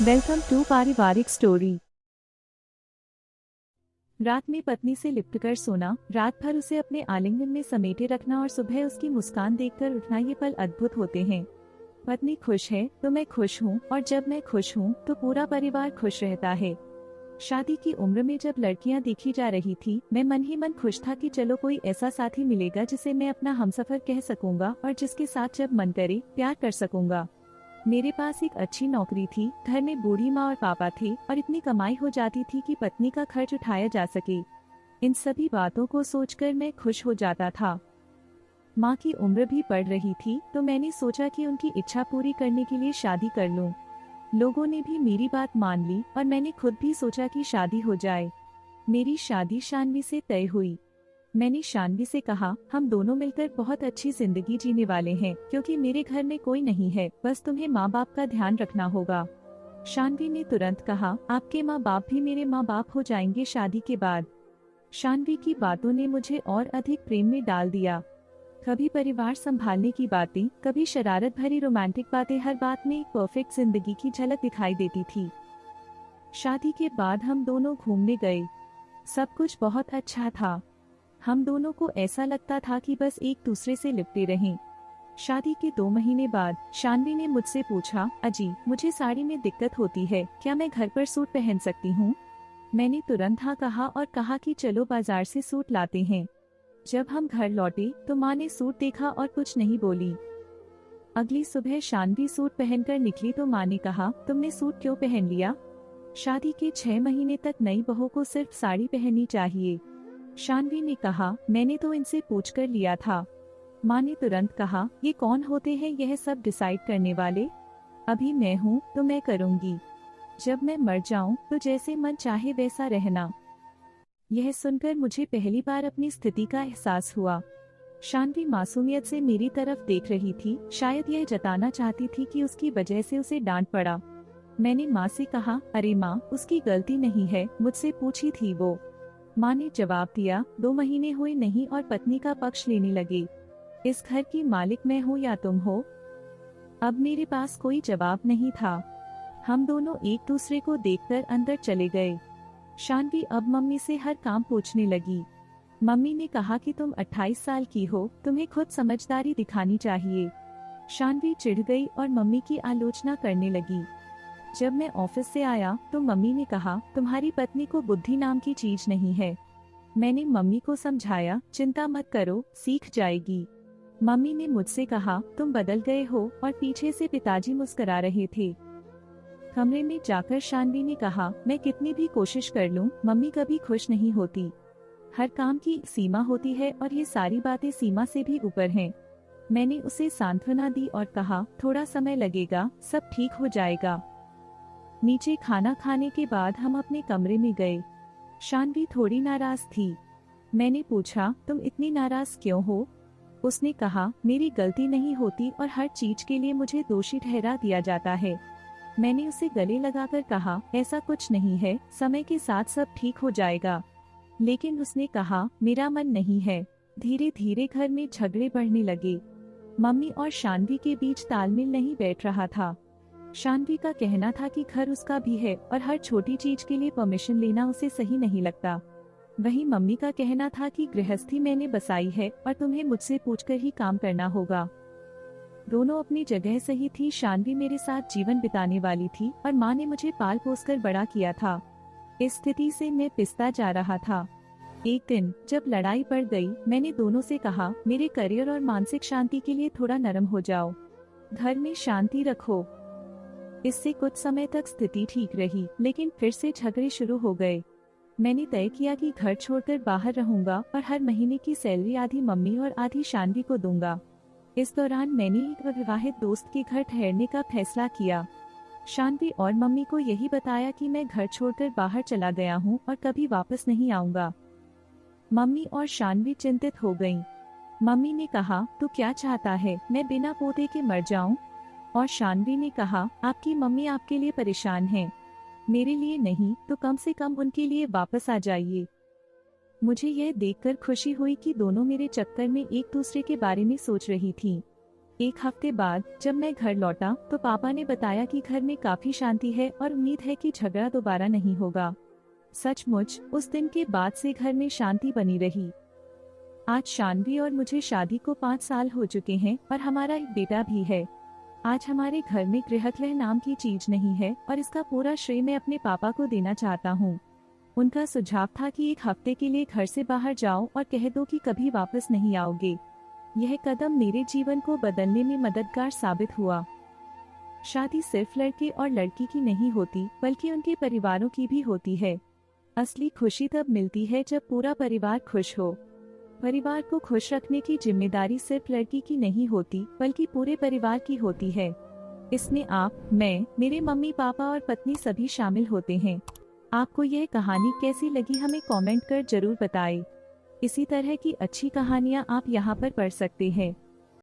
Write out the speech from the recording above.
Welcome to पारिवारिक story. रात में पत्नी से लिपटकर सोना, रात भर उसे अपने आलिंगन में समेटे रखना और सुबह उसकी मुस्कान देखकर उठना, ये पल अद्भुत होते हैं। पत्नी खुश है तो मैं खुश हूँ, और जब मैं खुश हूँ तो पूरा परिवार खुश रहता है। शादी की उम्र में जब लड़कियां देखी जा रही थी, मैं मन ही मन खुश था कि चलो कोई ऐसा साथी मिलेगा जिसे मैं अपना हमसफर कह सकूंगा और जिसके साथ जब मन करे प्यार कर सकूंगा। मेरे पास एक अच्छी नौकरी थी, घर में बूढ़ी माँ और पापा थे और इतनी कमाई हो जाती थी कि पत्नी का खर्च उठाया जा सके। इन सभी बातों को सोचकर मैं खुश हो जाता था। माँ की उम्र भी बढ़ रही थी तो मैंने सोचा कि उनकी इच्छा पूरी करने के लिए शादी कर लूं। लोगों ने भी मेरी बात मान ली और मैंने खुद भी सोचा कि शादी हो जाए। मेरी शादी शानवी से तय हुई। मैंने शानवी से कहा, हम दोनों मिलकर बहुत अच्छी जिंदगी जीने वाले हैं, क्योंकि मेरे घर में कोई नहीं है, बस तुम्हें माँ बाप का ध्यान रखना होगा। शानवी ने तुरंत कहा, आपके माँ बाप भी मेरे माँ बाप हो जाएंगे शादी के बाद। शानवी की बातों ने मुझे और अधिक प्रेम में डाल दिया। कभी परिवार संभालने की बातें, कभी शरारत भरी रोमांटिक बातें, हर बात में एक परफेक्ट जिंदगी की झलक दिखाई देती थी। शादी के बाद हम दोनों घूमने गए। सब कुछ बहुत अच्छा था। हम दोनों को ऐसा लगता था कि बस एक दूसरे से लिपटे रहें। शादी के 2 महीने बाद शानवी ने मुझसे पूछा, अजी, मुझे साड़ी में दिक्कत होती है, क्या मैं घर पर सूट पहन सकती हूँ? मैंने तुरंत हाँ कहा और कहा कि चलो बाजार से सूट लाते हैं। जब हम घर लौटे तो माँ ने सूट देखा और कुछ नहीं बोली। अगली सुबह शानवी सूट पहनकर निकली तो माँ ने कहा, तुमने सूट क्यों पहन लिया? शादी के 6 महीने तक नई बहू को सिर्फ साड़ी पहननी चाहिए। शानवी ने कहा, मैंने तो इनसे पूछकर लिया था। माँ ने तुरंत कहा, ये कौन होते हैं यह सब डिसाइड करने वाले? अभी मैं हूँ तो मैं करूँगी। जब मैं मर जाऊँ तो जैसे मन चाहे वैसा रहना। यह सुनकर मुझे पहली बार अपनी स्थिति का एहसास हुआ। शानवी मासूमियत से मेरी तरफ देख रही थी, शायद यह जताना चाहती थी कि उसकी वजह से उसे डांट पड़ा। मैंने माँ से कहा, अरे माँ, उसकी गलती नहीं है, मुझसे पूछी थी वो। माँ ने जवाब दिया, 2 महीने हुए नहीं और पत्नी का पक्ष लेने लगे। इस घर की मालिक मैं हूँ या तुम हो? अब मेरे पास कोई जवाब नहीं था। हम दोनों एक दूसरे को देखकर अंदर चले गए। शानवी अब मम्मी से हर काम पूछने लगी। मम्मी ने कहा कि तुम 28 साल की हो, तुम्हें खुद समझदारी दिखानी चाहिए। शानवी चिढ़ गई और मम्मी की आलोचना करने लगी। जब मैं ऑफिस से आया तो मम्मी ने कहा, तुम्हारी पत्नी को बुद्धि नाम की चीज नहीं है। मैंने मम्मी को समझाया, चिंता मत करो, सीख जाएगी। मम्मी ने मुझसे कहा, तुम बदल गए हो, और पीछे से पिताजी मुस्कुरा रहे थे। कमरे में जाकर शानवी ने कहा, मैं कितनी भी कोशिश कर लूं, मम्मी कभी खुश नहीं होती। हर काम की सीमा होती है और ये सारी बातें सीमा से भी ऊपर हैं। मैंने उसे सांत्वना दी और कहा, थोड़ा समय लगेगा, सब ठीक हो जाएगा। नीचे खाना खाने के बाद हम अपने कमरे में गए। शानवी थोड़ी नाराज थी। मैंने पूछा, तुम इतनी नाराज क्यों हो? उसने कहा, मेरी गलती नहीं होती और हर चीज के लिए मुझे दोषी ठहरा दिया जाता है। मैंने उसे गले लगाकर कहा, ऐसा कुछ नहीं है, समय के साथ सब ठीक हो जाएगा। लेकिन उसने कहा, मेरा मन नहीं है। धीरे धीरे घर में झगड़े बढ़ने लगे। मम्मी और शानवी के बीच तालमेल नहीं बैठ रहा था। शानवी का कहना था कि घर उसका भी है और हर छोटी चीज के लिए परमिशन लेना उसे सही नहीं लगता। वहीं मम्मी का कहना था कि गृहस्थी मैंने बसाई है और तुम्हें मुझसे पूछकर ही काम करना होगा। दोनों अपनी जगह सही थी। शानवी मेरे साथ जीवन बिताने वाली थी और माँ ने मुझे पाल पोस कर बड़ा किया था। इस स्थिति से मैं पिसता जा रहा था। एक दिन जब लड़ाई बढ़ गई, मैंने दोनों से कहा, मेरे करियर और मानसिक शांति के लिए थोड़ा नरम हो जाओ, घर में शांति रखो। इससे कुछ समय तक स्थिति ठीक रही, लेकिन फिर से झगड़े शुरू हो गए। मैंने तय किया कि घर छोड़कर बाहर रहूंगा और हर महीने की सैलरी आधी मम्मी और आधी शानवी को दूंगा। इस दौरान मैंने एक अविवाहित दोस्त के घर ठहरने का फैसला किया। शानवी और मम्मी को यही बताया कि मैं घर छोड़कर बाहर चला गया हूँ और कभी वापस नहीं आऊंगा। मम्मी और शानवी चिंतित हो गईं। मम्मी ने कहा, तू क्या चाहता है, मैं बिना पोते के मर जाऊं? और शानवी ने कहा, आपकी मम्मी आपके लिए परेशान हैं, मेरे लिए नहीं तो कम से कम उनके लिए वापस आ जाइए। मुझे यह देखकर खुशी हुई कि दोनों मेरे चक्कर में एक दूसरे के बारे में सोच रही थीं। एक हफ्ते बाद जब मैं घर लौटा तो पापा ने बताया कि घर में काफी शांति है और उम्मीद है कि झगड़ा दोबारा नहीं होगा। सचमुच उस दिन के बाद से घर में शांति बनी रही। आज शानवी और मुझे शादी को 5 साल हो चुके हैं और हमारा एक बेटा भी है। आज हमारे घर में गृहकलह नाम की चीज नहीं है और इसका पूरा श्रेय मैं अपने पापा को देना चाहता हूँ। उनका सुझाव था कि एक हफ्ते के लिए घर से बाहर जाओ और कह दो कि कभी वापस नहीं आओगे। यह कदम मेरे जीवन को बदलने में मददगार साबित हुआ। शादी सिर्फ लड़के और लड़की की नहीं होती बल्कि उनके परिवारों की भी होती है। असली खुशी तब मिलती है जब पूरा परिवार खुश हो। परिवार को खुश रखने की जिम्मेदारी सिर्फ लड़की की नहीं होती बल्कि पूरे परिवार की होती है। इसमें आप, मैं, मेरे मम्मी पापा और पत्नी सभी शामिल होते हैं। आपको यह कहानी कैसी लगी हमें कमेंट कर जरूर बताएं। इसी तरह की अच्छी कहानियाँ आप यहाँ पर पढ़ सकते हैं।